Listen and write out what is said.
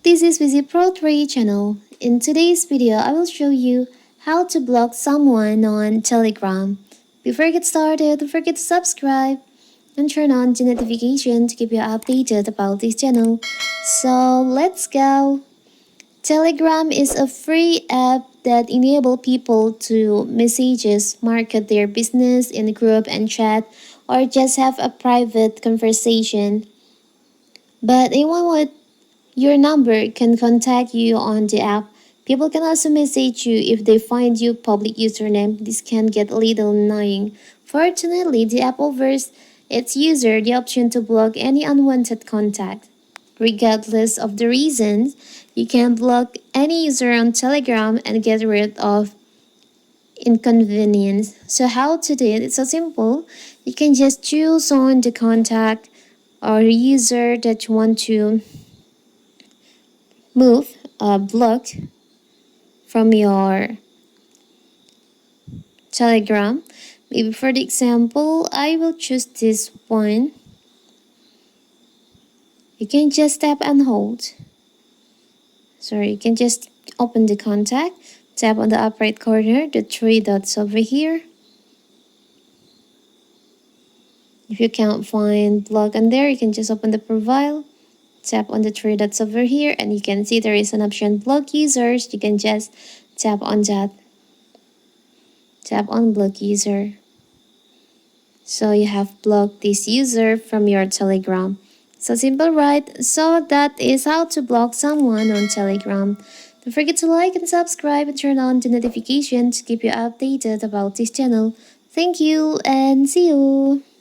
This is Visit Pro 3 channel. In today's video, I will show you how to block someone on Telegram. Before I get started, don't forget to subscribe and turn on the notification to keep you updated about this channel. So let's go! Telegram is a free app that enables people to messages, market their business in a group and chat, or just have a private conversation. But anyone with your number can contact you on the app. People can also message you if they find your public username. This can get a little annoying. Fortunately, the app offers its user the option to block any unwanted contact. Regardless of the reasons, you can block any user on Telegram and get rid of inconvenience. So how to do it? It's so simple. You can just choose on the contact or user that you want to block from your Telegram. Maybe for the example, I will choose this one. You can just tap and hold. Sorry, you can just open the contact, tap on the upper right corner, the three dots over here. If you can't find block on there, you can just open the profile, tap on the three dots over here, and you can see there is an option block users. You can just tap on that. Tap on block user. So you have blocked this user from your Telegram. So simple, right? So that is how to block someone on Telegram. Don't forget to like and subscribe and turn on the notification to keep you updated about this channel. Thank you and see you!